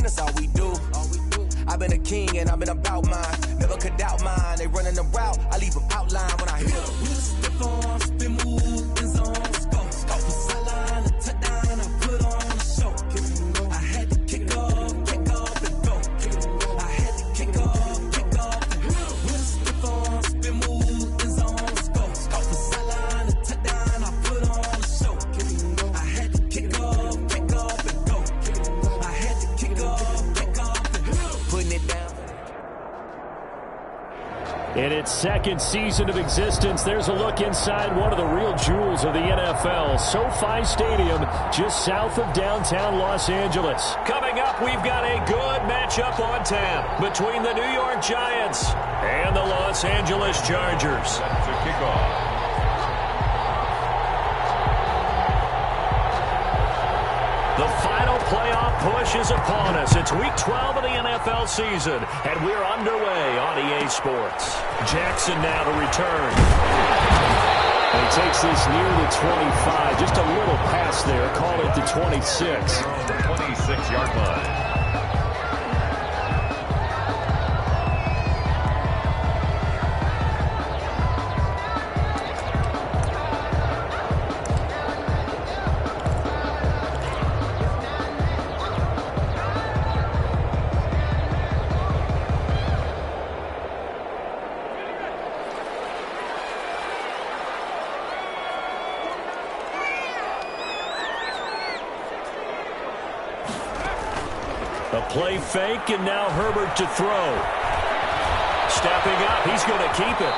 that's all we do. I've been a king and I've been about mine. Never could doubt mine. They running the route, I leave them outline when I hit them. Stiff on, spin move, in zone, scope. For sideline, a touchdown, I put on a show. I had to kick off and go. I had to kick off and go. Stiff on, spin move, in zone, scope. For sideline, a touchdown, I put on a show. I had to kick off and go. I had to kick off and go. Putting it down. In its second season of existence, there's a look inside one of the real jewels of the NFL, SoFi Stadium, just south of downtown Los Angeles. Coming up, we've got a good matchup on tap between the New York Giants and the Los Angeles Chargers. Set to kick off. The final playoff push is upon us. It's Week 12 of the NFL season, and we're underway on EA Sports. Jackson now to return. And he takes this near the 25. Just a little pass there. Call it the 26. The 26-yard line. A play fake, and now Herbert to throw. Stepping up, he's going to keep it.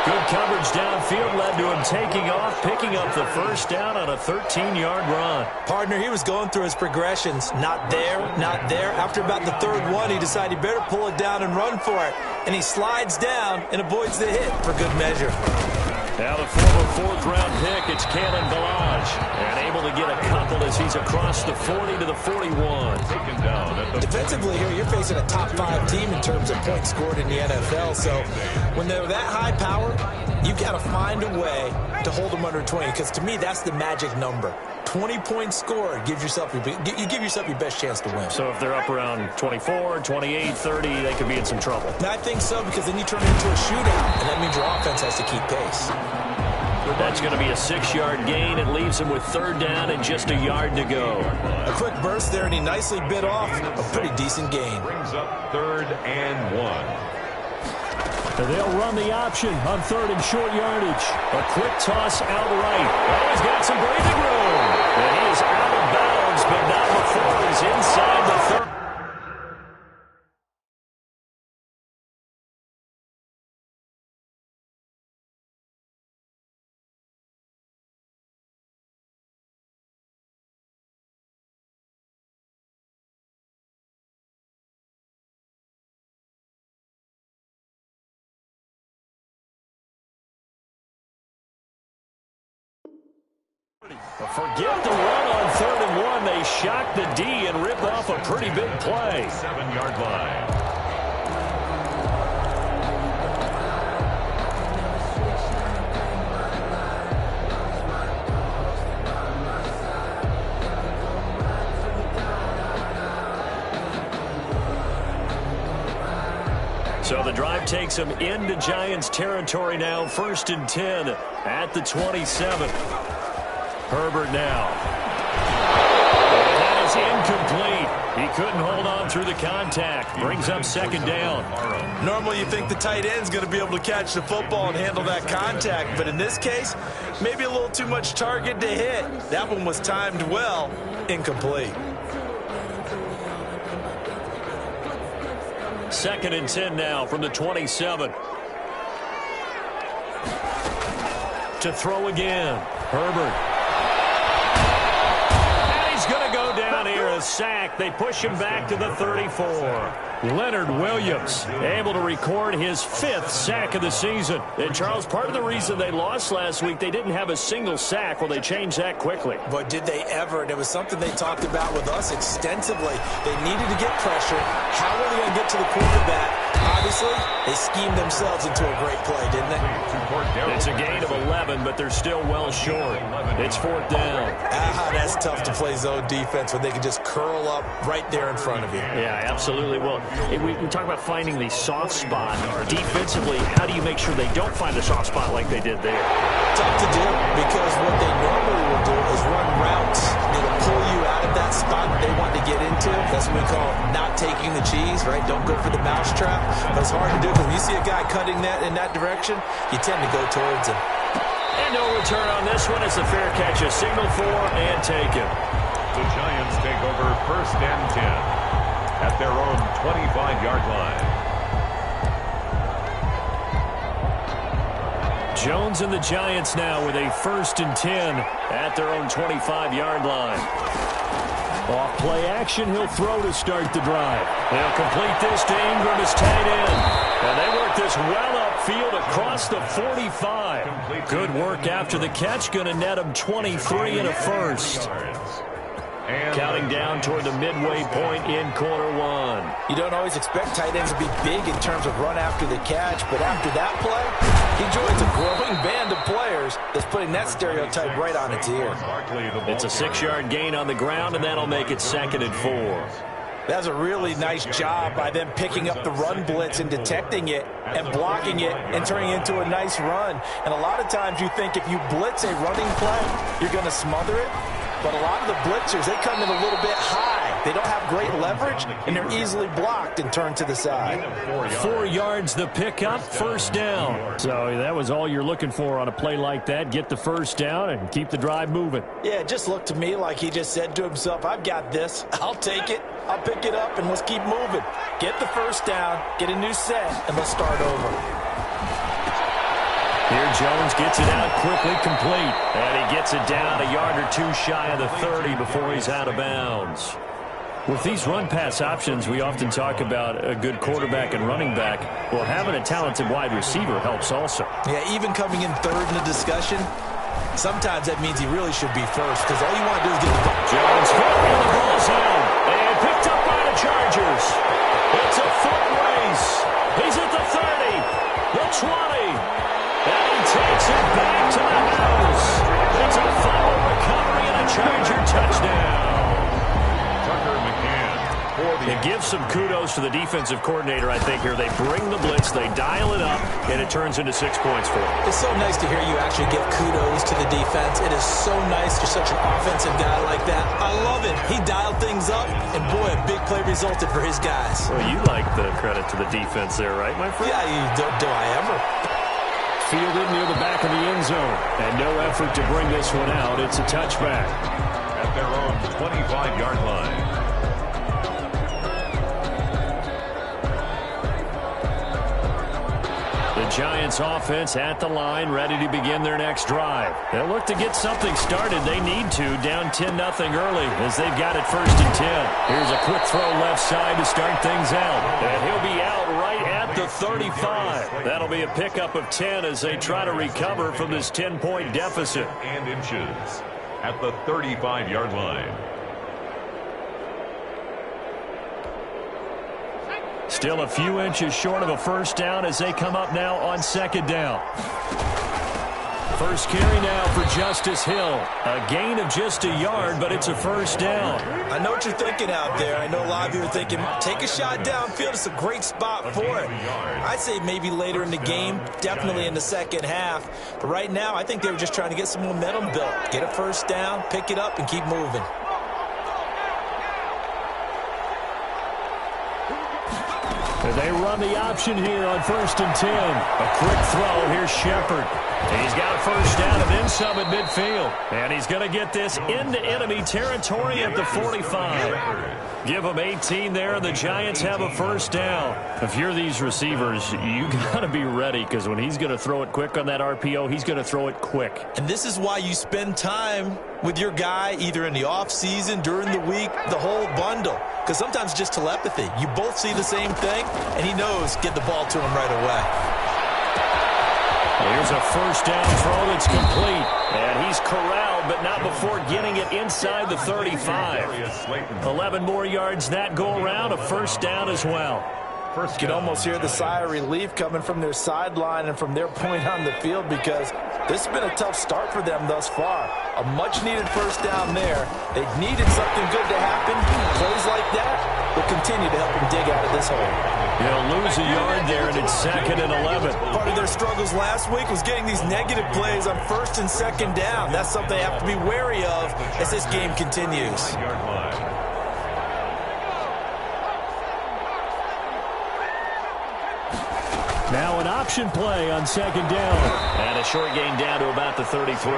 Good coverage downfield led to him taking off, picking up the first down on a 13-yard run. Partner, he was going through his progressions. Not there, not there. After about the third one, he decided he better pull it down and run for it. And he slides down and avoids the hit for good measure. Now the former fourth-round pick, it's Kalen Ballage. And able to get a couple as he's across the 40 to the 41. Taken down at the Defensively here, you're facing a top-5 team in terms of points scored in the NFL. So when they're that high power, you've got to find a way to hold them under 20. Because to me, that's the magic number. 20 points scored, you give yourself your best chance to win. So if they're up around 24, 28, 30, they could be in some trouble. And I think so, because then you turn it into a shootout, and that means your offense has to keep pace. That's going to be a 6-yard gain. It leaves him with third down and just a yard to go. A quick burst there, and he nicely bit off a pretty decent gain. brings up 3rd and 1. They'll run the option on 3rd and short yardage. A quick toss out right. Oh, he's got some breathing room. And he is out of bounds, but not before he's inside the 30. Forget the run on 3rd and 1. They shock the D and rip off a pretty big play. 7-yard line. So the drive takes them into Giants territory now. 1st and 10 at the 27. Herbert now. And that is incomplete. He couldn't hold on through the contact. Brings up 2nd down. Normally you think the tight end's going to be able to catch the football and handle that contact, but in this case, maybe a little too much target to hit. That one was timed well. Incomplete. 2nd and 10 now from the 27. To throw again. Herbert. Going to go down here, a sack. They push him back to the 34. Leonard Williams able to record his 5th sack of the season. And Charles, part of the reason they lost last week, they didn't have a single sack. Well, they changed that quickly. But did they ever? And it was something they talked about with us extensively. They needed to get pressure. How are they going to get to the quarterback? Obviously, they schemed themselves into a great play, didn't they? It's a gain of 11, but they're still well short. It's 4th down. That's tough to play zone defense when they can just curl up right there in front of you. Yeah, absolutely. Well, we talk about finding the soft spot. Defensively, how do you make sure they don't find the soft spot like they did there? Tough to do, because what they normally will do is run routes that'll pull you out of that spot they want to get into. That's what we call not taking the cheese, right? Don't go for the mousetrap. But it's hard to do because when you see a guy cutting that in that direction, you tend to go towards him. And no return on this one. It's a fair catch, a signal for and taken. The Giants take over 1st and 10 at their own 25-yard line. Jones and the Giants now with a 1st and 10 at their own 25-yard line. Off play action, he'll throw to start the drive. They'll complete this to Ingram as tight end. And they work this well upfield across the 45. Good work after the catch, going to net him 23 and a first. Counting down toward the midway point in quarter one. You don't always expect tight ends to be big in terms of run after the catch, but after that play, he joins a growing band of players that's putting that stereotype right on its ear. It's a 6-yard gain on the ground, and that'll make it 2nd and 4. That's a really nice job by them picking up the run blitz and detecting it and blocking it and turning it into a nice run. And a lot of times you think if you blitz a running play, you're going to smother it. But a lot of the blitzers, they come in a little bit high. They don't have great leverage, and they're easily blocked and turned to the side. 4 yards the pickup, 1st down. So that was all you're looking for on a play like that. Get the 1st down and keep the drive moving. Yeah, it just looked to me like he just said to himself, I've got this. I'll take it. I'll pick it up, and let's keep moving. Get the 1st down, get a new set, and let's start over. Here Jones gets it out quickly, complete. And he gets it down a yard or 2 shy of the 30 before he's out of bounds. With these run-pass options, we often talk about a good quarterback and running back. Well, having a talented wide receiver helps also. Yeah, even coming in 3rd in the discussion, sometimes that means he really should be 1st, because all you want to do is get the ball. Jones hit in the ball zone and picked up by the Chargers. It's a foot race. He's at the 30, the 20. And he takes it back to the house. It's a fumble recovery and a Charger touchdown. It gives some kudos to the defensive coordinator, I think, here. They bring the blitz, they dial it up, and it turns into 6 points for them. It's so nice to hear you actually give kudos to the defense. It is so nice you're such an offensive guy like that. I love it. He dialed things up, and boy, a big play resulted for his guys. Well, you like the credit to the defense there, right, my friend? Yeah, do I ever. Fielded near the back of the end zone, and no effort to bring this one out. It's a touchback. At their own 25-yard line. The Giants offense at the line, ready to begin their next drive. They'll look to get something started. They need to, down 10-0 early as they've got it 1st and 10. Here's a quick throw left side to start things out. And he'll be out right at the 35. That'll be a pickup of 10 as they try to recover from this 10-point deficit. And inches at the 35-yard line. Still a few inches short of a 1st down as they come up now on 2nd down. First carry now for Justice Hill. A gain of just a yard, but it's a 1st down. I know what you're thinking out there. I know a lot of you are thinking, take a shot downfield. It's a great spot for it. I'd say maybe later in the game, definitely in the 2nd half. But right now, I think they were just trying to get some momentum built. Get a 1st down, pick it up, and keep moving. They run the option here on 1st and 10. A quick throw. Here's Shepard. He's got a 1st down and then some at midfield. And he's going to get this into enemy territory at the 45. Give him 18 there, and the Giants have a 1st down. If you're these receivers, you got to be ready, because when he's going to throw it quick on that RPO, he's going to throw it quick. And this is why you spend time with your guy either in the offseason, during the week, the whole bundle. Because sometimes just telepathy. You both see the same thing, and he knows get the ball to him right away. Here's a 1st down throw that's complete. And he's corralled, but not before getting it inside the 35. 11 more yards that go around, a 1st down as well. First You can almost hear the sigh of relief coming from their sideline and from their point on the field, because this has been a tough start for them thus far. A much-needed first down there. They needed something good to happen. Plays like that will continue to help them dig out of this hole. They'll lose a yard there, and it's 2nd and 11. Part of their struggles last week was getting these negative plays on 1st and 2nd down. That's something they have to be wary of as this game continues. Now an option play on 2nd down. And a short gain down to about the 33.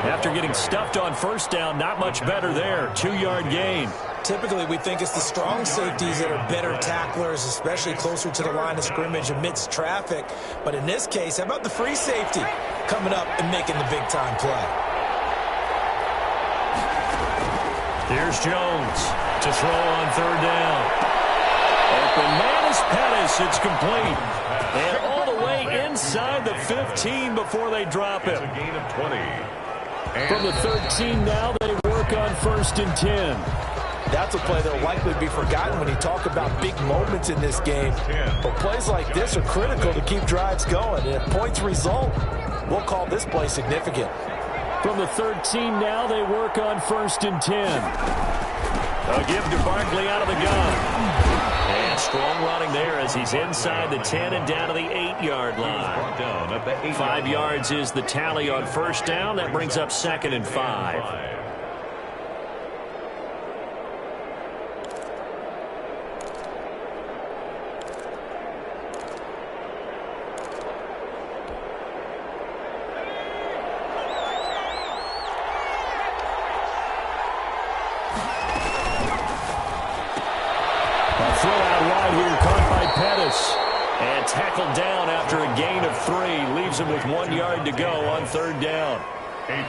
After getting stuffed on 1st down, not much better there. 2-yard gain. Typically, we think it's the strong safeties that are better tacklers, especially closer to the line of scrimmage amidst traffic. But in this case, how about the free safety coming up and making the big-time play? Here's Jones to throw on 3rd down. Open man is Pettis. It's complete. And all the way inside the 15 before they drop him. It's a gain of 20. From the 13 now, they work on 1st and 10. That's a play that will likely be forgotten when you talk about big moments in this game. But plays like this are critical to keep drives going. And if points result, we'll call this play significant. From the 13 now, they work on 1st and 10. A give to Barkley out of the gun. And strong running there as he's inside the 10 and down to the 8-yard line. 5 yards is the tally on 1st down. That brings up 2nd and 5. And tackled down after a gain of 3. Leaves him with 1 yard to go on 3rd down.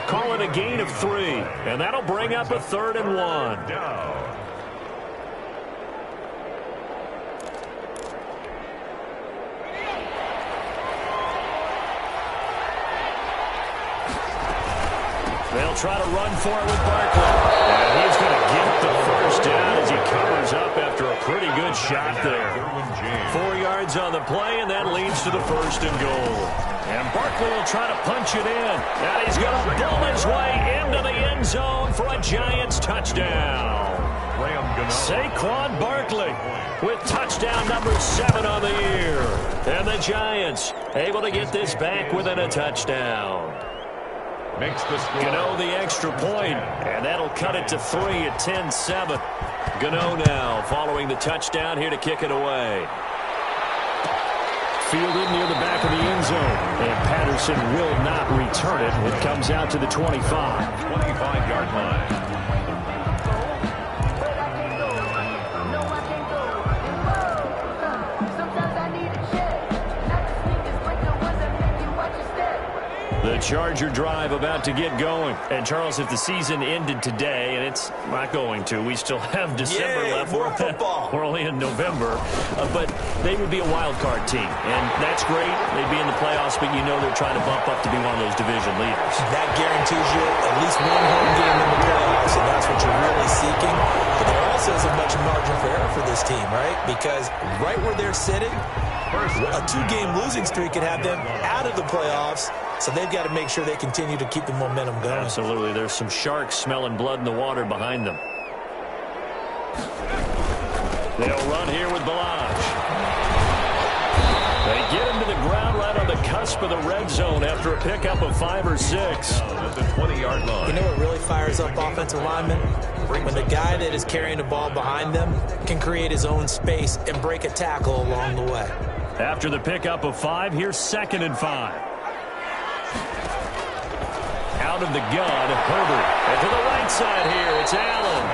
Call it a gain of 3. And that'll bring up a 3rd and 1. They'll try to run for it with Barkley. And he's going to get the 1st down as he covers up after a pretty good shot there. 4 yards on the play, and that leads to the 1st and goal. And Barkley will try to punch it in. And he's going to bull his way into the end zone for a Giants touchdown. Saquon Barkley with touchdown number 7 on the year. And the Giants able to get this back within a touchdown. Makes the score. Gano the extra point, and that'll cut it to 3 at 10-7. Gano now following the touchdown here to kick it away. Fielded near the back of the end zone, and Patterson will not return it. It comes out to the 25. 25-yard line. The Charger drive about to get going. And, Charles, if the season ended today, and it's not going to, we still have December left. More football. We're only in November. But they would be a wild card team. And that's great. They'd be in the playoffs, but you know they're trying to bump up to be one of those division leaders. That guarantees you at least one home game in the playoffs, and that's what you're really seeking. But there also isn't much margin for error for this team, right? Because right where they're sitting, a 2-game losing streak could have them out of the playoffs. So they've got to make sure they continue to keep the momentum going. Absolutely. There's some sharks smelling blood in the water behind them. They'll run here with Balaj. They get him to the ground right on the cusp of the red zone after a pickup of 5 or 6. At the 20-yard line. You know what really fires up offensive linemen? When the guy that is carrying the ball behind them can create his own space and break a tackle along the way. After the pickup of 5, here's 2nd and 5. Out of the gun, Herbert. And to the right side here, it's Allen.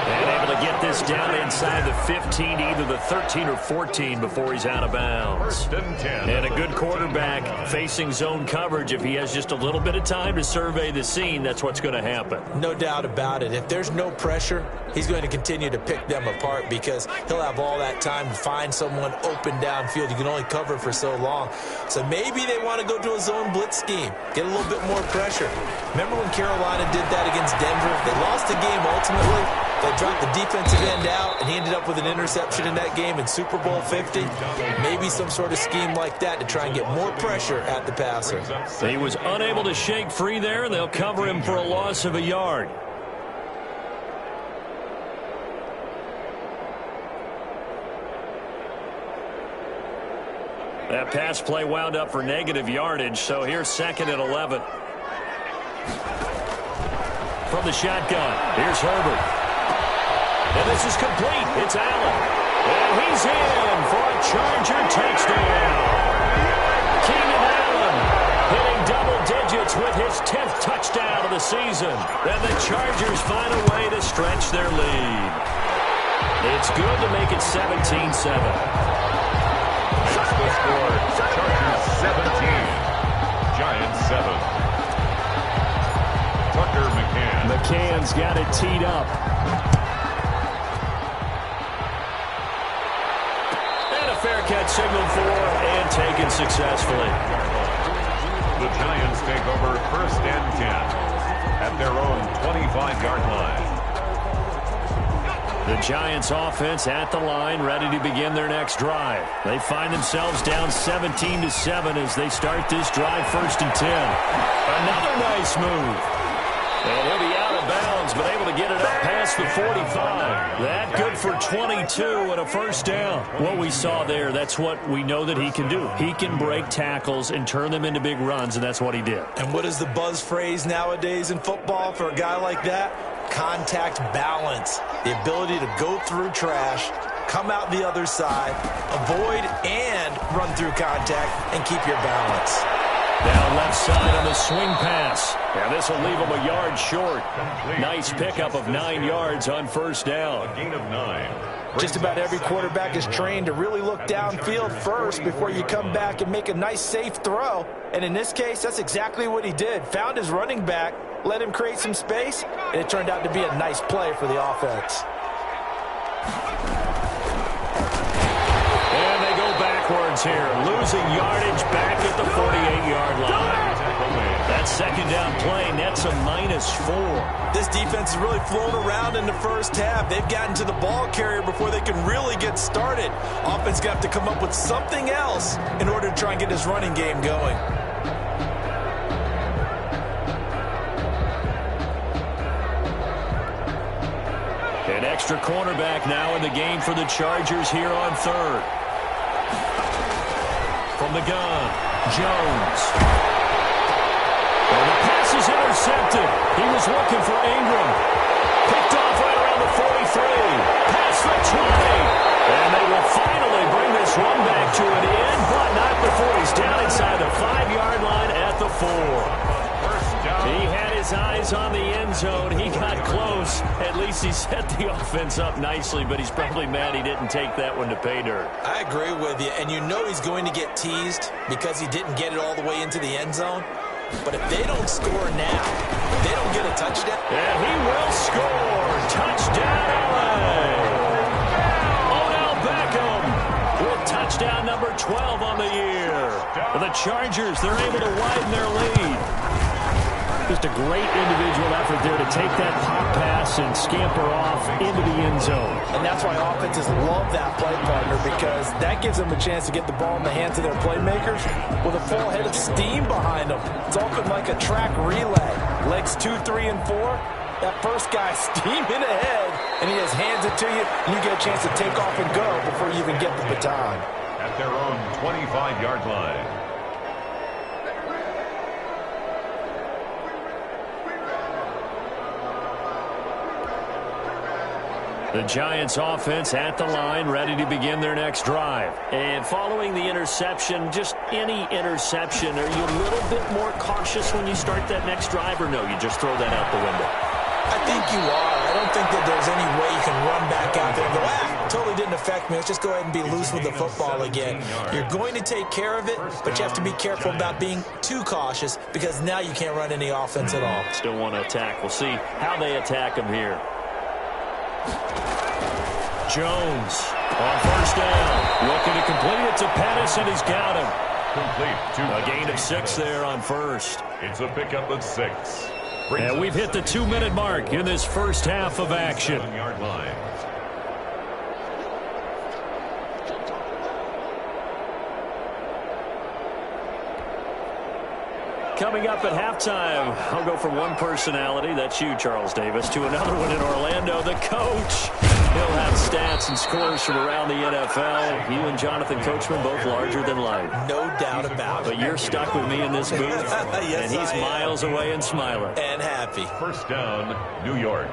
And able to get this down inside the 15 to either the 13 or 14 before he's out of bounds. And a good quarterback facing zone coverage. If he has just a little bit of time to survey the scene, that's what's going to happen. No doubt about it. If there's no pressure, he's going to continue to pick them apart because he'll have all that time to find someone open downfield. You can only cover for so long. So maybe they want to go to a zone blitz scheme, get a little bit more pressure. Remember when Carolina did that against Denver? They lost the game ultimately, They dropped the defensive end out, and he ended up with an interception in that game in Super Bowl 50. Maybe some sort of scheme like that to try and get more pressure at the passer. He was unable to shake free there, and they'll cover him for a loss of a yard. That pass play wound up for negative yardage, so here's 2nd and 11. From the shotgun, here's Herbert. And this is complete. It's Allen. And he's in for a Charger touchdown. Keenan Allen hitting double digits with his 10th touchdown of the season. And the Chargers find a way to stretch their lead. It's good to make it 17-7. Chargers 17, Giants 7. Tucker McCann. McCann's got it teed up. And a fair catch signaled for and taken successfully. The Giants take over 1st and 10 at their own 25-yard line. The Giants offense at the line, ready to begin their next drive. They find themselves down 17-7 as they start this drive 1st and 10. Another nice move. And he'll be out of bounds, but able to get it up past the 45. That good for 22 and a 1st down. What we saw there, that's what we know that he can do. He can break tackles and turn them into big runs, and that's what he did. And what is the buzz phrase nowadays in football for a guy like that? Contact balance. The ability to go through trash, come out the other side, avoid and run through contact, and keep your balance. Down left side on the swing pass. And this will leave him a yard short. Nice pickup of 9 yards on 1st down. A gain of 9. Just about every quarterback is trained to really look downfield first before you come back and make a nice, safe throw. And in this case, that's exactly what he did. Found his running back, let him create some space, and it turned out to be a nice play for the offense. And they go backwards here, losing yardage back at the 48-yard line. That 2nd down play nets a -4. This defense has really flown around in the first half. They've gotten to the ball carrier before they can really get started. Offense got to have to come up with something else in order to try and get this running game going. An extra cornerback now in the game for the Chargers here on 3rd. From the gun, Jones. And the pass is intercepted. He was looking for Ingram. Picked off right around the 43. Pass the 20. And they will finally bring this one back to an end, but not before he's down inside the 5-yard line at the 4. He had his eyes on the end zone. He got close. At least he set the offense up nicely, but he's probably mad he didn't take that one to pay dirt. I agree with you, and you know he's going to get teased because he didn't get it all the way into the end zone. But if they don't score now, they don't get a touchdown. And he will score. Touchdown, LA. Odell Beckham with touchdown number 12 on the year. For the Chargers, they're able to widen their lead. Just a great individual effort there to take that pop pass and scamper off into the end zone. And that's why offenses love that play partner, because that gives them a chance to get the ball in the hands of their playmakers with a full head of steam behind them. It's often like a track relay. Legs 2, 3, and 4. That first guy steaming ahead, and he just hands it to you, and you get a chance to take off and go before you even get the baton. At their own 25-yard line. The Giants offense at the line, ready to begin their next drive. And following the interception, just any interception, are you a little bit more cautious when you start that next drive, or no, you just throw that out the window? I think you are. I don't think that there's any way you can run back out there and go, totally didn't affect me. Let's just go ahead and be loose with the football again. You're going to take care of it, but you have to be careful about being too cautious, because now you can't run any offense at all. Still want to attack. We'll see how they attack him here. Jones on 1st down, looking to complete it to Pettis, and he's got him. Complete. A gain of 6 there on 1st. It's a pickup of 6. And we've hit the 2-minute mark in this first half of action. Yard line. Coming up at halftime, I'll go from one personality, that's you, Charles Davis, to another one in Orlando, the coach. He'll have stats and scores from around the NFL. You and Jonathan Coachman both larger than life. No doubt about it. But you're stuck with me in this booth, yes, and he's miles away and smiling. And happy. First down, New York.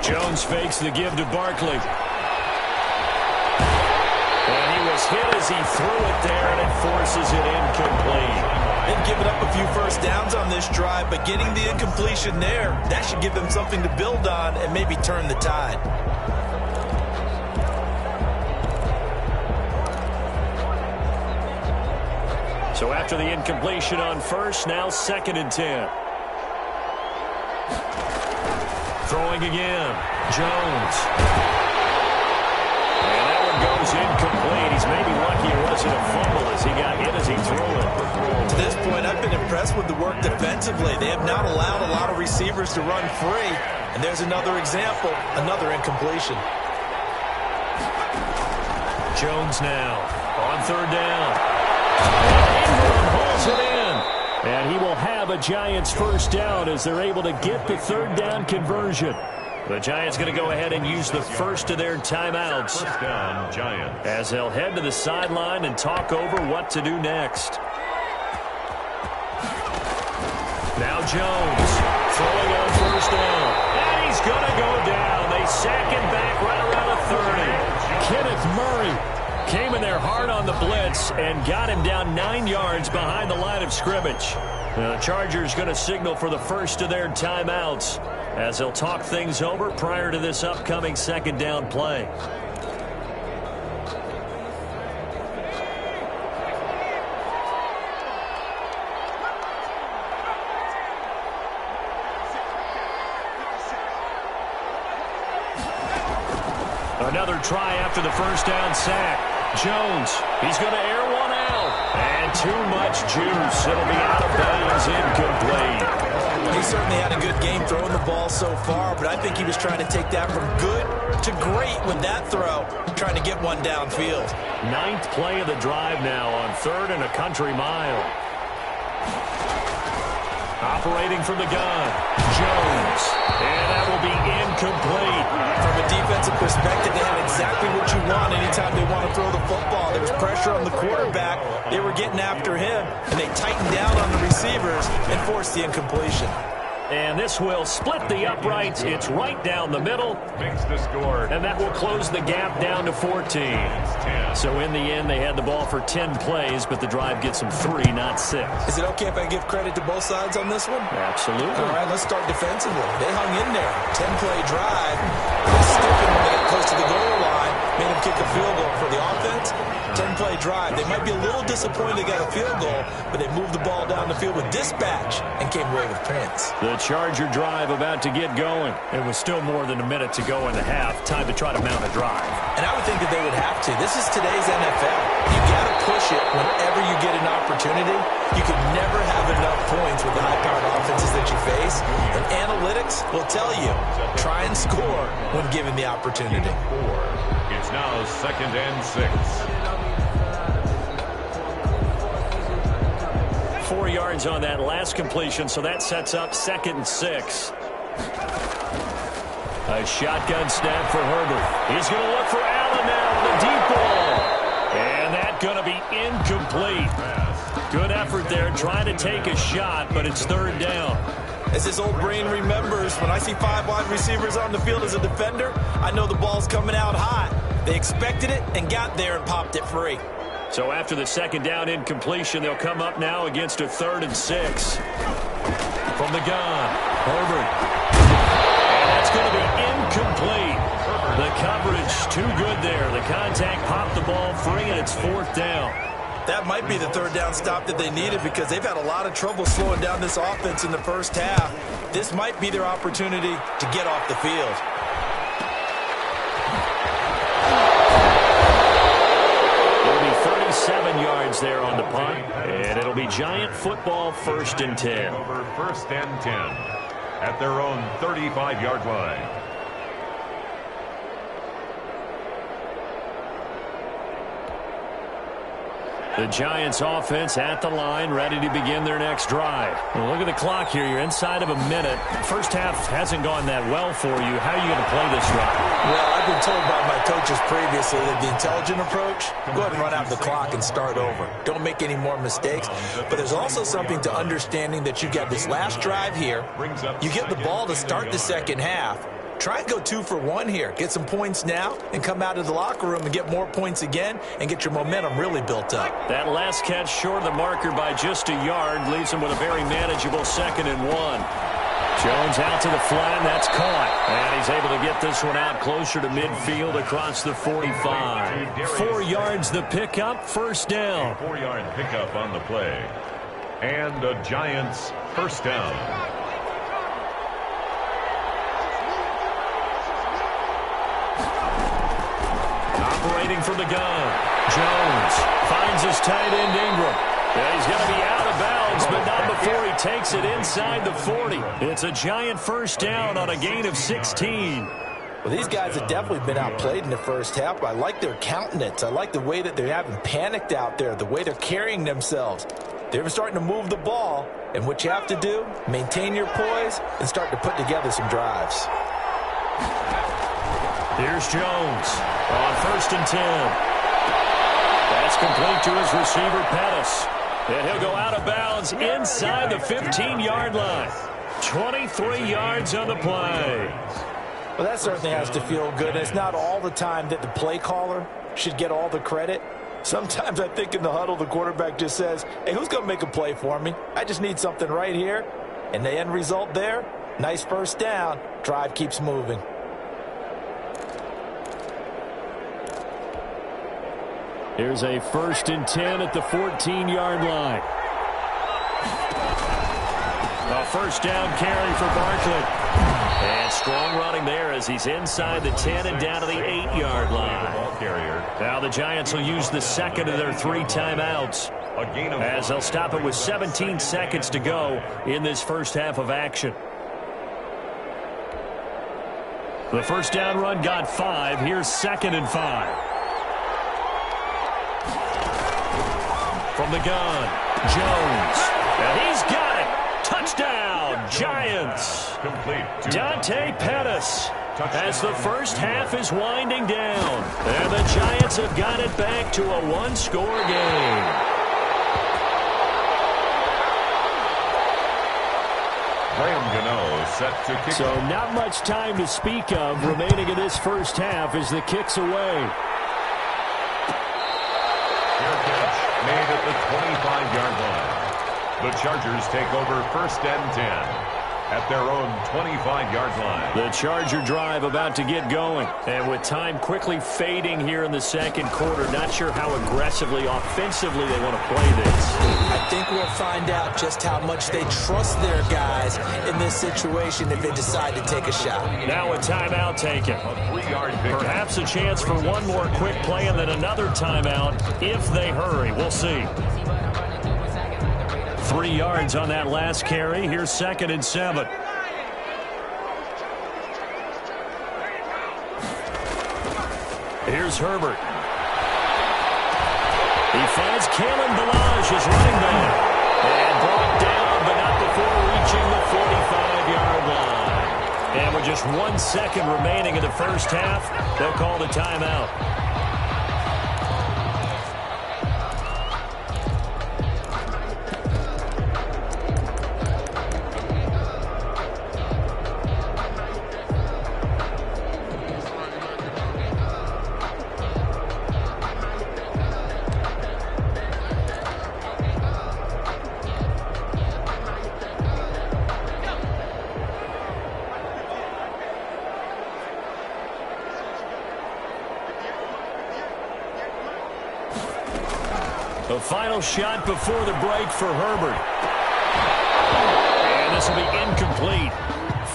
Jones fakes the give to Barkley. And he was hit as he threw it there, and it forces it incomplete. They've given up a few first downs on this drive, but getting the incompletion there, that should give them something to build on and maybe turn the tide. So after the incompletion on first, now 2nd and 10. Throwing again. Jones. And that one goes incomplete. He's maybe lucky it wasn't a fumble as he got hit as he threw it. To this point, I've been impressed with the work defensively. They have not allowed a lot of receivers to run free. And there's another example, another incompletion. Jones now on 3rd down. And Ingram pulls it in. And he will have a Giants first down as they're able to get the 3rd down conversion. The Giants going to go ahead and use the first of their timeouts. First down, Giants. As they'll head to the sideline and talk over what to do next. Now Jones throwing on 1st down. And he's going to go down. They sack him back right around the 30. Kenneth Murray came in there hard on the blitz and got him down 9 yards behind the line of scrimmage. The Chargers going to signal for the first of their timeouts as they'll talk things over prior to this upcoming 2nd down play. Another try after the first down sack. Jones, he's going to air one out. And too much juice. It'll be out of bounds, incomplete. He certainly had a good game throwing the ball so far, but I think he was trying to take that from good to great with that throw, trying to get one downfield. 9th play of the drive now on 3rd and a country mile. Operating from the gun, Jones. And that will be incomplete. From a defensive perspective, they have exactly what you want anytime they want to throw the football. There was pressure on the quarterback. They were getting after him, and they tightened down on the receivers and forced the incompletion. And this will split the uprights. It's right down the middle. Makes the score. And that will close the gap down to 14. So in the end, they had the ball for 10 plays, but the drive gets them 3, not 6. Is it okay if I give credit to both sides on this one? Absolutely. All right, let's start defensively. They hung in there. 10-play drive. They stiffened when they got close to the goal line. Made them kick a field goal for the offense. 10-play drive. They might be a little disappointed they got a field goal, but they moved the ball down the field with dispatch and came away with points. The Charger drive about to get going. It was still more than a minute to go in the half. Time to try to mount a drive. And I would think that they would have to. This is today's NFL. You got to push it whenever you get an opportunity. You can never have enough points with the high-powered offenses that you face. And analytics will tell you, try and score when given the opportunity. It's now 2nd and 6. 4 yards on that last completion, so that sets up 2nd and 6. A shotgun snap for Herbert. He's going to look for Allen now with a deep ball. And that's going to be incomplete. Good effort there, trying to take a shot, but it's 3rd down. As this old brain remembers, when I see 5 wide receivers on the field as a defender, I know the ball's coming out hot. They expected it and got there and popped it free. So after the 2nd down incompletion, they'll come up now against a 3rd and 6. From the gun, Herbert. And that's going to be incomplete. The coverage too good there. The contact popped the ball free, and it's 4th down. That might be the 3rd down stop that they needed because they've had a lot of trouble slowing down this offense in the first half. This might be their opportunity to get off the field. yards there on the punt, and it'll be Giant football 1st and 10. Over 1st and 10 at their own 35-yard line. The Giants offense at the line, ready to begin their next drive. Well, look at the clock here. You're inside of a minute. First half hasn't gone that well for you. How are you going to play this drive? Well, I've been told by my coaches previously that the intelligent approach, go ahead and run out the clock and start over. Don't make any more mistakes. But there's also something to understanding that you get this last drive here. You get the ball to start the second half. Try and go 2 for 1 here. Get some points now and come out of the locker room and get more points again and get your momentum really built up. That last catch short of the marker by just a yard leaves him with a very manageable 2nd and 1. Jones out to the flat. That's caught. And he's able to get this one out closer to midfield across the 45. 4 yards the pickup, 1st down. 4-yard pickup on the play. And the Giants 1st down. Operating from the gun. Jones finds his tight end Ingram. Yeah, he's going to be out of bounds, but not before he takes it inside the 40. It's a Giant 1st down on a gain of 16. Well, these guys have definitely been outplayed in the first half, but I like their countenance. I like the way that they haven't panicked out there, the way they're carrying themselves. They're starting to move the ball, and what you have to do, maintain your poise and start to put together some drives. Here's Jones on 1st and 10. That's complete to his receiver, Pettis. And he'll go out of bounds inside the 15-yard line. 23 yards on the play. Well, that certainly has to feel good. It's not all the time that the play caller should get all the credit. Sometimes I think in the huddle, the quarterback just says, hey, who's going to make a play for me? I just need something right here. And the end result there, nice 1st down. Drive keeps moving. Here's a 1st and 10 at the 14-yard line. A 1st down carry for Barkley. And strong running there as he's inside the 10 and down to the 8-yard line. Now the Giants will use the 2nd of their 3 timeouts as they'll stop it with 17 seconds to go in this first half of action. The 1st down run got 5. Here's 2nd and 5. From the gun, Jones. And he's got it. Touchdown, Giants. Complete. Dante Pettis as the first half is winding down. And the Giants have got it back to a 1-score game. Graham Gano set to kick. So not much time to speak of remaining in this first half as the kick's away. Made at the 25-yard line. The Chargers take over 1st and 10 at their own 25-yard line. The Charger drive about to get going. And with time quickly fading here in the 2nd quarter, not sure how aggressively, offensively they want to play this. I think we'll find out just how much they trust their guys in this situation if they decide to take a shot. Now a timeout taken. A 3-yard pickup. Perhaps a chance for one more quick play and then another timeout if they hurry. We'll see. 3 yards on that last carry. Here's 2nd and 7. Here's Herbert. He finds Kalen Ballage as running back. And brought down, but not before reaching the 45-yard line. And with just 1 second remaining in the first half, they'll call the timeout. The final shot before the break for Herbert. And this will be incomplete.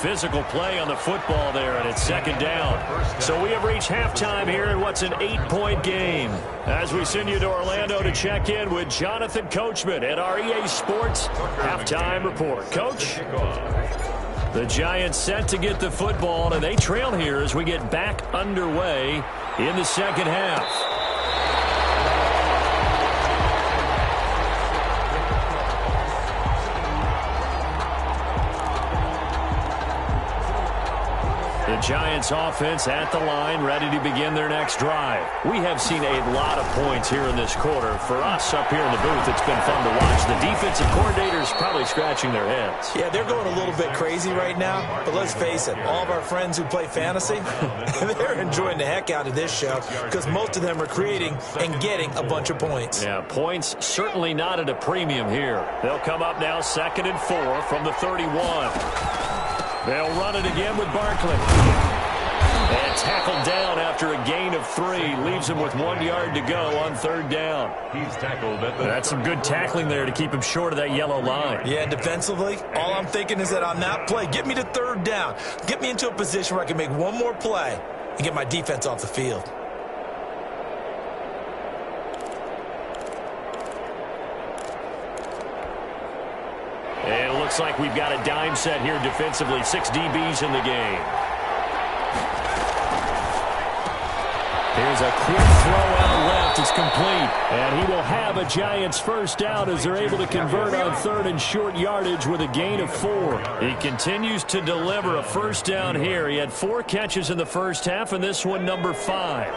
physical play on the football there, and it's second down. So we have reached halftime here in what's an 8-point game. As we send you to Orlando to check in with Jonathan Coachman at our EA Sports Halftime Report. Coach? The Giants set to get the football, and they trail here as we get back underway in the second half. The Giants offense at the line, ready to begin their next drive. We have seen a lot of points here in this quarter. For us up here in the booth, it's been fun to watch. The defensive coordinators probably scratching their heads. Yeah, they're going a little bit crazy right now, but let's face it, all of our friends who play fantasy, they're enjoying the heck out of this show because most of them are creating and getting a bunch of points. Yeah, points certainly not at a premium here. They'll come up now 2nd and 4 from the 31. They'll run it again with Barkley. And tackled down after a gain of 3. Leaves him with 1 yard to go on 3rd down. He's tackled at the That's some good tackling there to keep him short of that yellow line. Yeah, defensively, all I'm thinking is that on that play, get me to 3rd down. Get me into a position where I can make one more play and get my defense off the field. And it looks like we've got a dime set here defensively. 6 DBs in the game. Here's a quick throw out left. It's complete. And he will have a Giants first down as they're able to convert on 3rd and short yardage with a gain of 4. He continues to deliver a first down here. He had 4 catches in the first half, and this one number 5.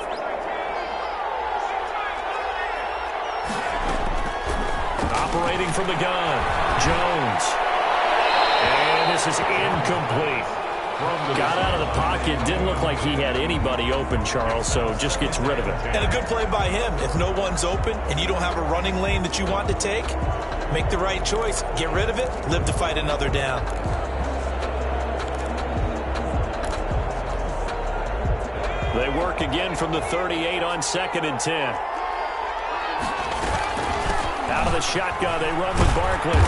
Operating from the gun. Jones. And this is incomplete. Got out of the pocket. Didn't look like he had anybody open, Charles, so just gets rid of it. And a good play by him. If no one's open and you don't have a running lane that you want to take, make the right choice. Get rid of it. Live to fight another down. They work again from the 38 on 2nd and 10. Out of the shotgun, they run with Barkley.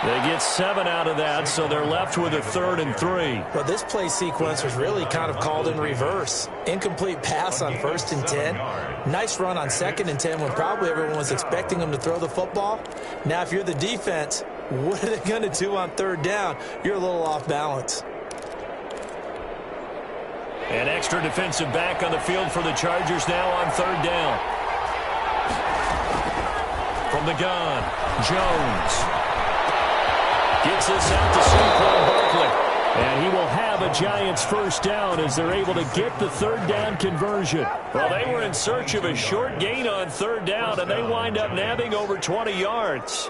They get 7 out of that, so they're left with a 3rd and 3. Well, this play sequence was really kind of called in reverse. Incomplete pass on 1st and 10. Nice run on 2nd and 10 when probably everyone was expecting them to throw the football. Now, if you're the defense, what are they going to do on 3rd down? You're a little off balance. An extra defensive back on the field for the Chargers now on 3rd down. From the gun, Jones. Gets this out to Saquon Barkley. And he will have a Giants first down as they're able to get the 3rd down conversion. Well, they were in search of a short gain on 3rd down, and they wind up nabbing over 20 yards.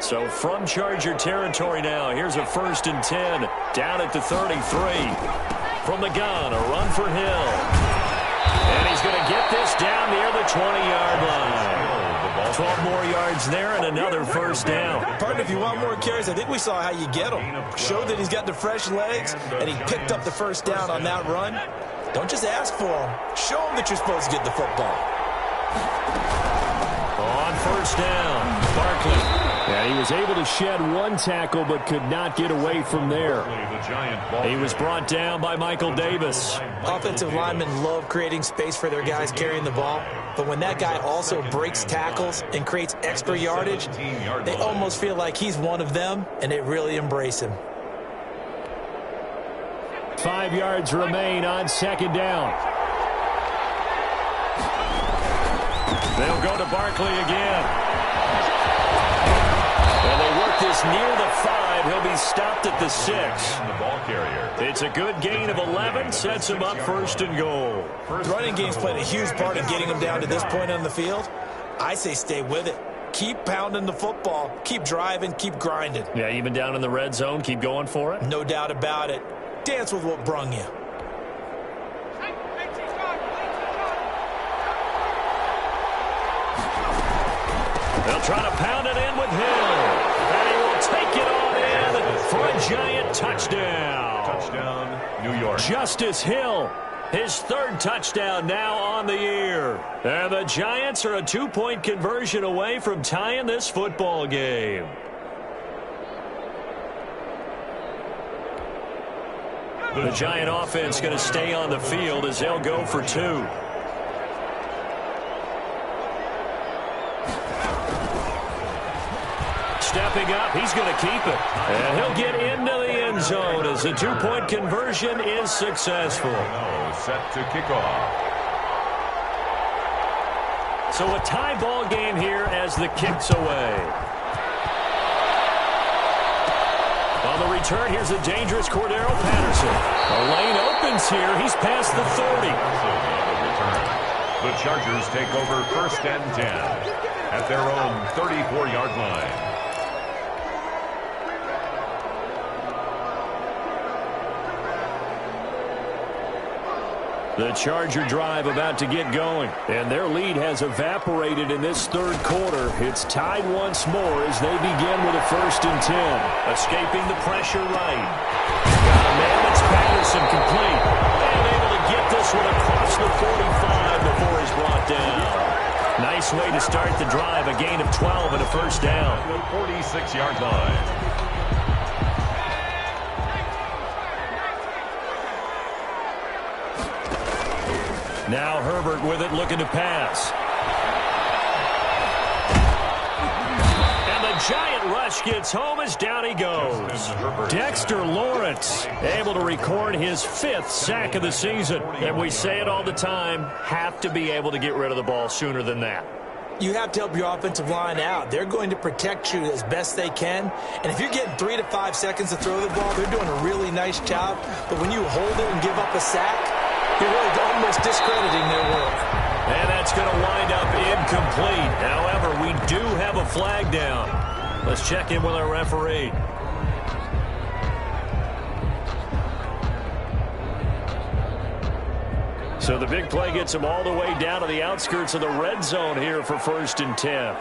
So from Charger territory now, here's a 1st and 10 down at the 33. From the gun, a run for Hill. And he's going to get this down near the 20-yard line. 12 more yards there and another first down. Partner, if you want more carries, I think we saw how you get them. Showed that he's got the fresh legs, and he picked up the first down on that run. Don't just ask for them. Show them that you're supposed to get the football. On 1st down, Barkley. And he was able to shed 1 tackle but could not get away from there. He was brought down by Michael Davis. Offensive linemen love creating space for their guys carrying the ball. But when that guy also breaks tackles and creates extra yardage, they almost feel like he's one of them, and they really embrace him. 5 yards remain on 2nd down. They'll go to Barkley again. And they work this near the 5. He'll be stopped at the 6. The ball carrier. It's a good gain of 11. Sets him up 1st and goal. The running game's played a huge part in getting him down to this point on the field. I say stay with it. Keep pounding the football. Keep driving. Keep grinding. Yeah, even down in the red zone, keep going for it. No doubt about it. Dance with what brung you. They'll try to pound it in with Hill. And he will take it on in for a Giant touchdown. Touchdown, New York. Justice Hill His third touchdown now on the year. And the Giants are a 2-point conversion away from tying this football game. The Giant offense going to stay on the field as they'll go for 2. Stepping up, he's going to keep it. And he'll get into the end zone as the 2-point conversion is successful. Set to kick off. So a tie ball game here as the kick's away. On the return, here's a dangerous Cordero Patterson. The lane opens here. He's past the 30. The Chargers take over 1st and 10 at their own 34-yard line. The Charger drive about to get going, and their lead has evaporated in this third quarter. It's tied once more as they begin with a 1st and 10. Escaping the pressure right. Got a man, it's Patterson, complete. And able to get this one across the 45 before he's brought down. Nice way to start the drive, a gain of 12 and a 1st down. The 46-yard line. Now Herbert with it, looking to pass. And the Giant rush gets home as down he goes. Dexter Lawrence able to record his 5th sack of the season. And we say it all the time, have to be able to get rid of the ball sooner than that. You have to help your offensive line out. They're going to protect you as best they can. And if you're getting 3 to 5 seconds to throw the ball, they're doing a really nice job. But when you hold it and give up a sack, you're really almost discrediting their work. And that's going to wind up incomplete. However, we do have a flag down. Let's check in with our referee. So the big play gets him all the way down to the outskirts of the red zone here for 1st and 10.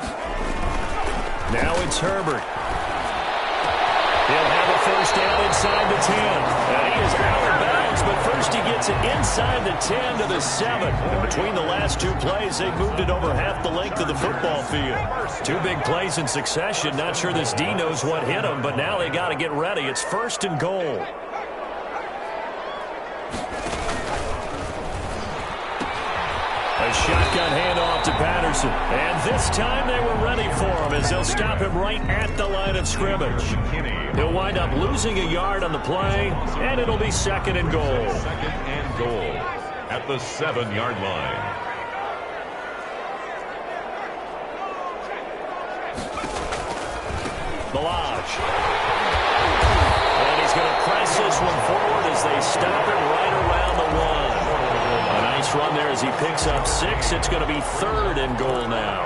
Now it's Herbert. He'll have a 1st down inside the 10. And he is out of bounds, but first he gets it inside the 10 to the 7. And between the last 2 plays, they've moved it over half the length of the football field. 2 big plays in succession. Not sure this D knows what hit him, but now they got to get ready. It's 1st and goal. A shotgun handoff to Patterson. And this time they were ready for him as they'll stop him right at the line of scrimmage. He'll wind up losing a yard on the play, and it'll be 2nd and goal. 2nd and goal at the 7-yard line. Milage. And he's going to press this one forward as they stop him right around the 1. A nice run there as he picks up 6. It's going to be 3rd and goal now.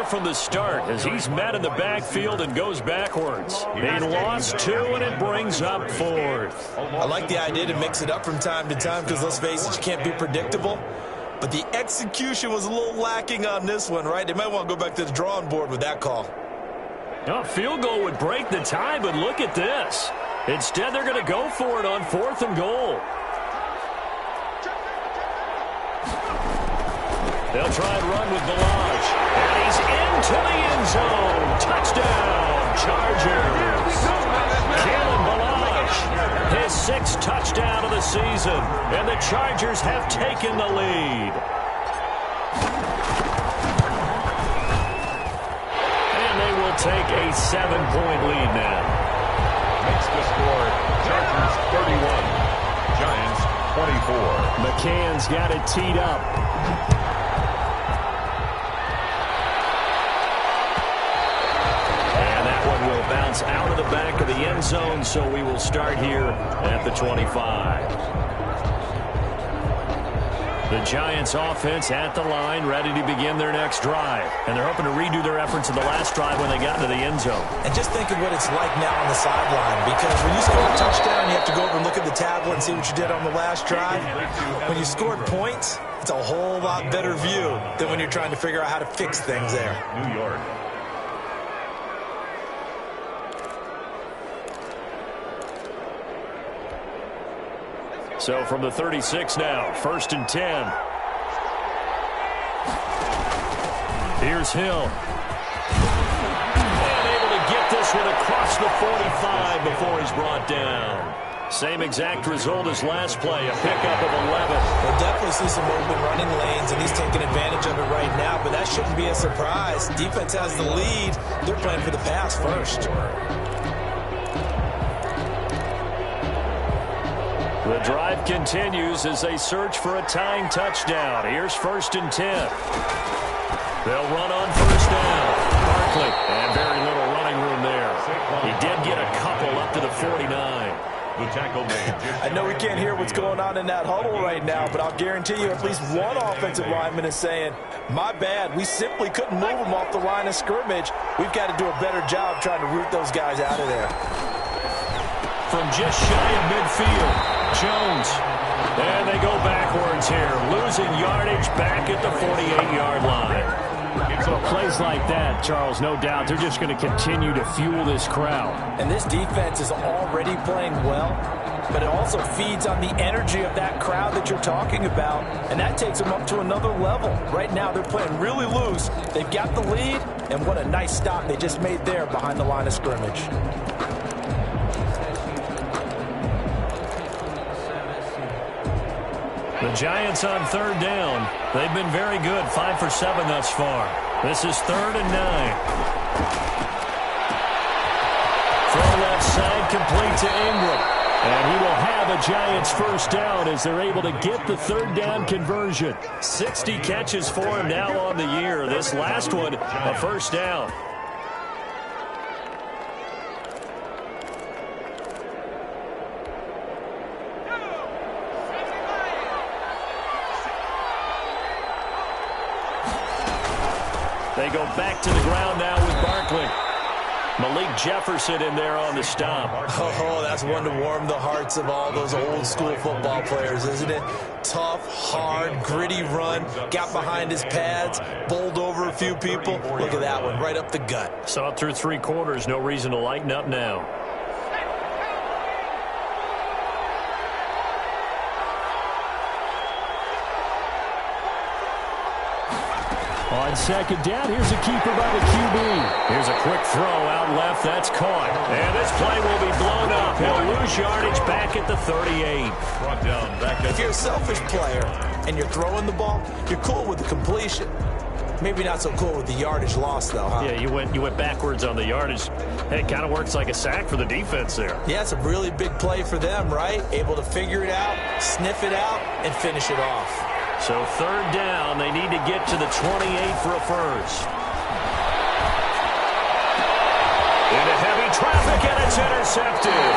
From the start as he's met in the backfield and goes backwards. He lost 2 and it brings up 4th. I like the idea to mix it up from time to time because let's face it, you can't be predictable. But the execution was a little lacking on this one, right? They might want to go back to the drawing board with that call. A field goal would break the tie, but look at this. Instead, they're going to go for it on 4th and goal. They'll try and run with Milage. And he's into the end zone. Touchdown, Chargers. Kalen Milage, his 6th touchdown of the season. And the Chargers have taken the lead. And they will take a 7-point lead now. Makes the score Chargers 31, Giants 24. McCann's got it teed up. Will bounce out of the back of the end zone, so we will start here at the 25. The Giants offense at the line, ready to begin their next drive. And they're hoping to redo their efforts in the last drive when they got into the end zone. And just think of what it's like now on the sideline, because when you score a touchdown, you have to go over and look at the tablet and see what you did on the last drive. When you scored points, it's a whole lot better view than when you're trying to figure out how to fix things there. New York. So from the 36 now, 1st and 10. Here's Hill. And able to get this one across the 45 before he's brought down. Same exact result as last play, a pickup of 11. We'll definitely see some open running lanes, and he's taking advantage of it right now, but that shouldn't be a surprise. Defense has the lead. They're playing for the pass first. The drive continues as they search for a tying touchdown. Here's 1st and 10. They'll run on 1st down. Barkley, and very little running room there. He did get a couple up to the 49. The tackle made. I know we can't hear what's going on in that huddle right now, but I'll guarantee you at least one offensive lineman is saying, my bad, we simply couldn't move them off the line of scrimmage. We've got to do a better job trying to root those guys out of there. From just shy of midfield, Jones. And they go backwards here, losing yardage back at the 48-yard line. So plays like that, Charles, no doubt, they're just going to continue to fuel this crowd. And this defense is already playing well, but it also feeds on the energy of that crowd that you're talking about, and that takes them up to another level. Right now, they're playing really loose. They've got the lead, and what a nice stop they just made there behind the line of scrimmage. The Giants on 3rd down. They've been very good, 5 for 7 thus far. This is 3rd and 9. Throw left side, complete to Ingram. And he will have a Giants 1st down as they're able to get the 3rd down conversion. 60 catches for him now on the year. This last one, a 1st down. They go back to the ground now with Barkley. Malik Jefferson in there on the stop. Oh, that's one to warm the hearts of all those old school football players, isn't it? Tough, hard, gritty run. Got behind his pads, bowled over a few people. Look at that one, right up the gut. Saw it through 3 quarters. No reason to lighten up now. On 2nd down, here's a keeper by the QB. Here's a quick throw out left. That's caught. And this play will be blown up. He'll lose yardage back at the 38. Brought down back at If you're a selfish player and you're throwing the ball, you're cool with the completion. Maybe not so cool with the yardage loss, though, huh? Yeah, you went backwards on the yardage. Hey, it kind of works like a sack for the defense there. Yeah, it's a really big play for them, right? Able to figure it out, sniff it out, and finish it off. So 3rd down, they need to get to the 28 for a 1st. Into heavy traffic, and it's intercepted.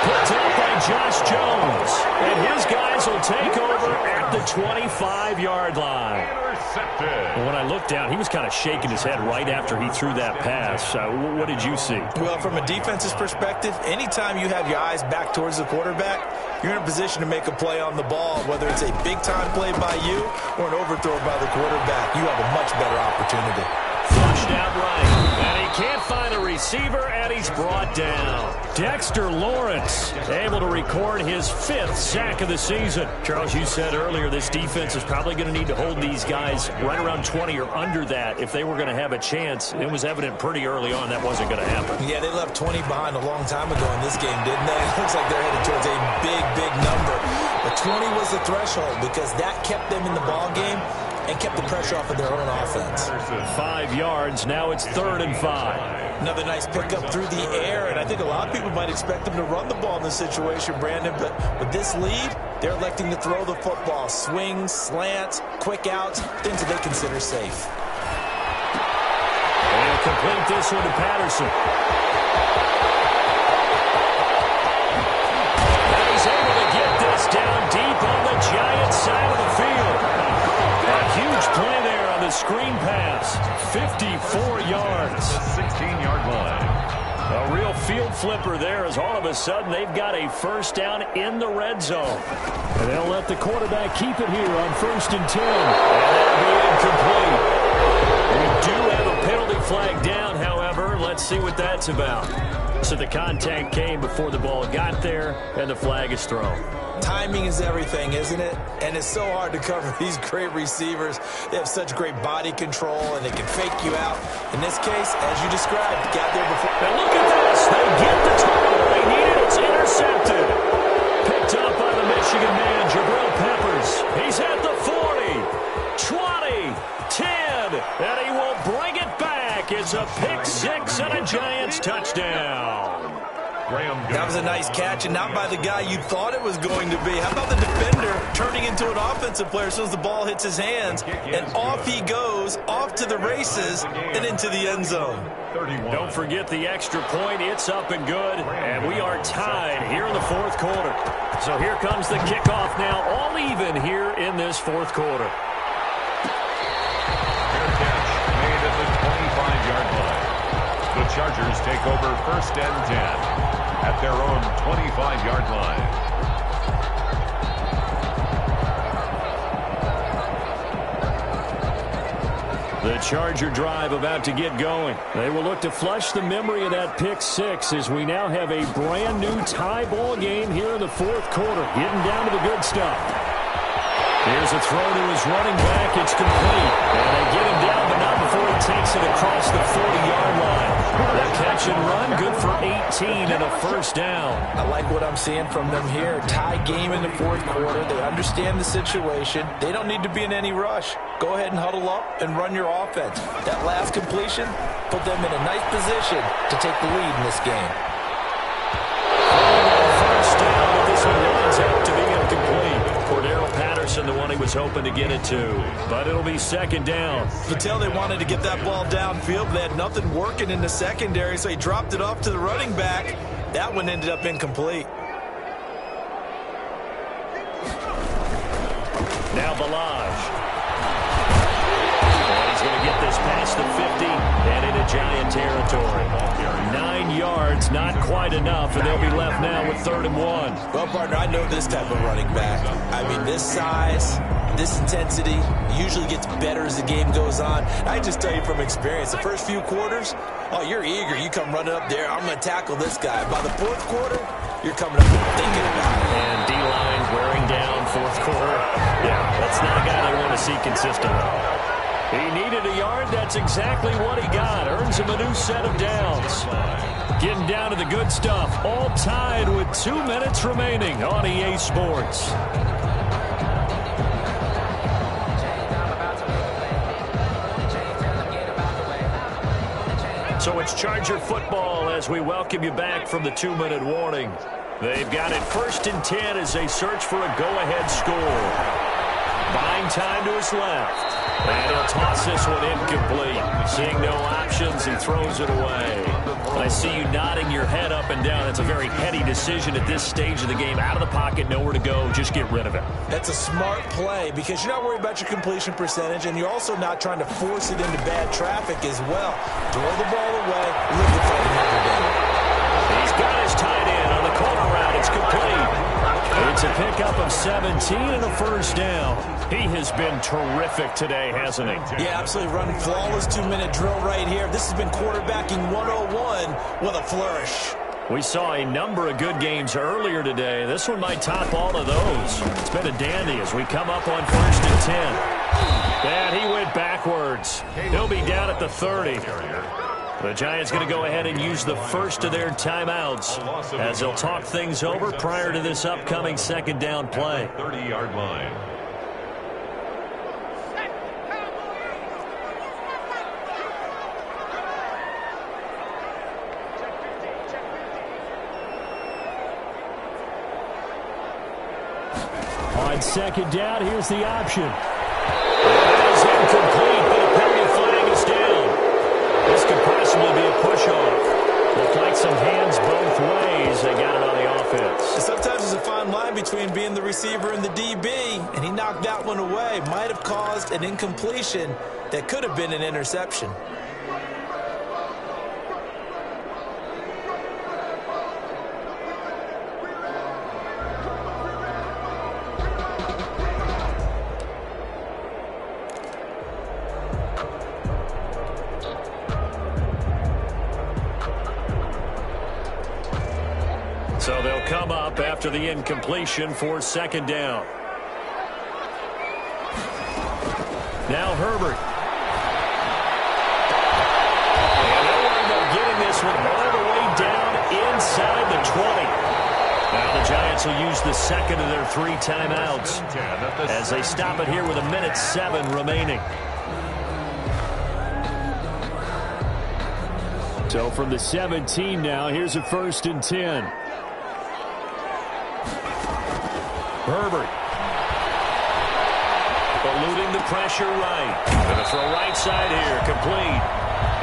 Put up by Josh Jones. And his guys will take over at the 25-yard line. intercepted. When I looked down, he was kind of shaking his head right after he threw that pass. What did you see? Well, from a defense's perspective, anytime you have your eyes back towards the quarterback, you're in a position to make a play on the ball, whether it's a big-time play by you or an overthrow by the quarterback. You have a much better opportunity. Flushed out right, and he can't find a receiver, and he's brought down. Dexter Lawrence able to record his 5th sack of the season. Charles, you said earlier this defense is probably going to need to hold these guys right around 20 or under that if they were going to have a chance. It was evident pretty early on that wasn't going to happen. Yeah, they left 20 behind a long time ago in this game, didn't they? It looks like they're headed towards a big, big number. But 20 was the threshold because that kept them in the ball game and kept the pressure off of their own offense. 5 yards. Now it's 3rd and 5. Another nice pickup through the air, and I think a lot of people might expect them to run the ball in this situation, Brandon, but with this lead, they're electing to throw the football. Swings, slants, quick outs, things that they consider safe. And complete this one to Patterson. And he's able to get this down deep on the Giants side of the field. 54 yards. The 16-yard line. A real field flipper there as all of a sudden they've got a first down in the red zone. And they'll let the quarterback keep it here on 1st and 10. And that'll be incomplete. We do have a penalty flag down, however. Let's see what that's about. So the contact came before the ball got there, and the flag is thrown. Timing is everything, isn't it? And it's so hard to cover these great receivers. They have such great body control, and they can fake you out. In this case, as you described, got there before. And look at this. They get the turnover they needed. It's intercepted. Picked up by the Michigan man, Jabril Peppers. He's at the 40, 20, 10, and he will bring it back. It's a pick six and a Giants touchdown. That was a nice catch, and not by the guy you thought it was going to be. How about the defender turning into an offensive player as soon as the ball hits his hands, and off he goes, off to the races, and into the end zone. Don't forget the extra point. It's up and good, and we are tied here in the fourth quarter. So here comes the kickoff now, all even here in this fourth quarter. Fair catch made at the 25-yard line. The Chargers take over 1st and 10. At their own 25-yard line. The Charger drive about to get going. They will look to flush the memory of that pick six as we now have a brand new tie ball game here in the fourth quarter. Getting down to the good stuff. Here's a throw to his running back. It's complete. And they get him down, but not before he takes it across the 40-yard line. That catch and run, good for 18 and a first down. I like what I'm seeing from them here. Tie game in the fourth quarter. They understand the situation. They don't need to be in any rush. Go ahead and huddle up and run your offense. That last completion put them in a nice position to take the lead in this game. First down, but this one winds up to be incomplete. Cordero Patterson, the one he was hoping to get it to. But it'll be second down. You could tell they wanted to get that ball downfield, but they had nothing working in the secondary, so he dropped it off to the running back. That one ended up incomplete. Now Balaj. And he's going to get this past the 50 and into Giant territory. 9 yards, not quite enough, and they'll be left now with 3rd and 1. Well, partner, I know this type of running back. I mean, this size, this intensity usually gets better as the game goes on. I just tell you from experience, the first few quarters, oh, you're eager. You come running up there, I'm going to tackle this guy. By the fourth quarter, you're coming up and thinking about it. And D-line wearing down fourth quarter. Yeah, that's not a guy they want to see consistently. He needed a yard. That's exactly what he got. Earns him a new set of downs. Getting down to the good stuff. All tied with 2 minutes remaining on EA Sports. So it's Charger football as we welcome you back from the 2-minute warning. They've got it 1st and 10 as they search for a go-ahead score. Buying time to his left. And he'll toss this one incomplete. Seeing no options, he throws it away. I see you nodding your head up and down. It's a very heady decision at this stage of the game. Out of the pocket, nowhere to go. Just get rid of it. That's a smart play because you're not worried about your completion percentage, and you're also not trying to force it into bad traffic as well. Throw the ball away, live to fight another day. He's got his tight end on the corner route. It's complete. It's a pickup of 17 and a first down. He has been terrific today, hasn't he? Yeah, absolutely. Running flawless 2-minute drill right here. This has been quarterbacking 101 with a flourish. We saw a number of good games earlier today. This one might top all of those. It's been a dandy as we come up on 1st and 10. And he went backwards. He'll be down at the 30. The Giants going to go ahead and use the first of their timeouts as they'll talk things over prior to this upcoming second down play. 30-yard line. On second down, here's the option. It is incomplete, but a penalty flag is down. This could possibly be a push-off. Looked like some hands both ways. They got it on the offense. benefits. Sometimes there's a fine line between being the receiver and the DB, and he knocked that one away. Might have caused an incompletion that could have been an interception. So they'll come up after the incompletion for second down. Now Herbert. And they'll wind up getting this one all the way down inside the 20. Now the Giants will use the second of their 3 timeouts as they stop it here with 1:07 remaining. So from the 17 now, here's a 1st and 10. Herbert. Eluding the pressure right. Going to throw right side here. Complete.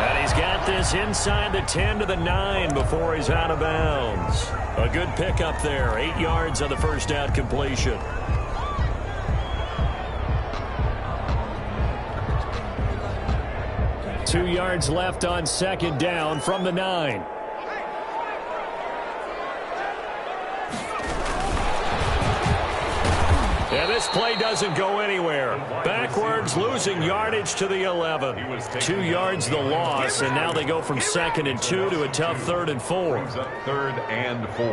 And he's got this inside the 10 to the 9 before he's out of bounds. A good pickup there. 8 yards on the first down completion. Two yards left on second down from the 9. And this play doesn't go anywhere. Backwards, losing yardage to the 11. 2 yards the loss, and now they go from 2nd and 2 to a tough 3rd and 4. 3rd and 4.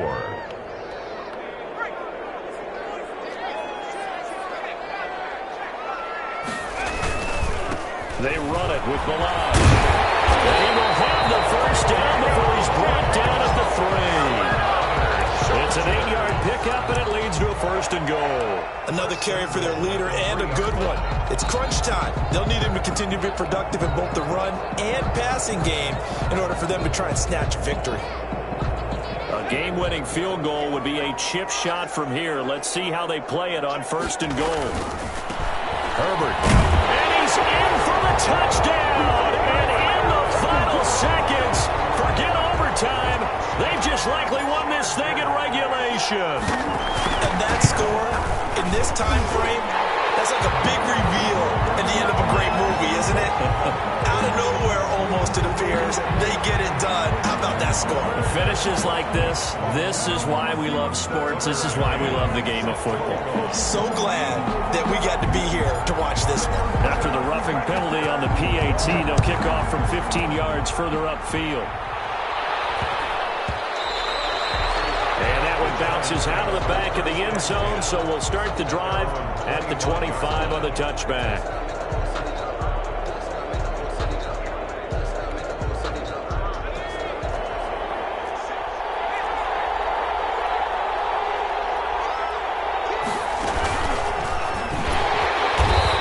They run it with Milan. And he will have the first down before he's brought down at the 3. It's an 8-yard pickup, and it leads to a 1st and goal. Another carry for their leader, and a good one. It's crunch time. They'll need him to continue to be productive in both the run and passing game in order for them to try and snatch a victory. A game-winning field goal would be a chip shot from here. Let's see how they play it on 1st and goal. Herbert. And he's in for the touchdown. And in the final seconds, forget overtime. They've just likely won this thing in regulation. And that score in this time frame, that's like a big reveal at the end of a great movie, isn't it? Out of nowhere, almost, it appears. They get it done. How about that score? Finishes like this is why we love sports. This is why we love the game of football. So glad that we got to be here to watch this one. After the roughing penalty on the PAT, they'll kick off from 15 yards further upfield. And that one bounces out of the back of the end zone, so we'll start the drive at the 25 on the touchback.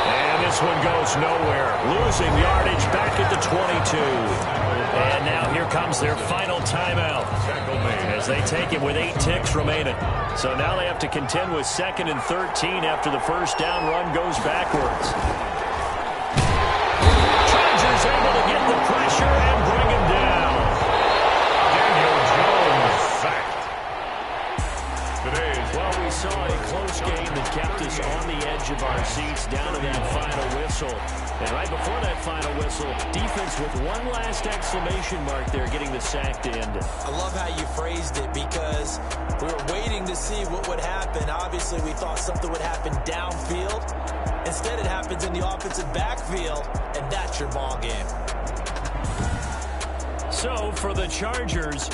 And this one goes nowhere. Losing yardage back at the 22. And now here comes their final timeout as they take it with 8 ticks remaining. So now they have to contend with 2nd and 13 after the first down run goes backwards. Chargers able to get the pressure and bring him down. Daniel Jones sacked. Well, we saw a close game that kept us on the edge of our seats down to that final whistle. And right before that final whistle, defense with one last exclamation mark there, getting the sack to end it. I love how you phrased it because we were waiting to see what would happen. Obviously, we thought something would happen downfield. Instead, it happens in the offensive backfield, and that's your ball game. So, for the Chargers,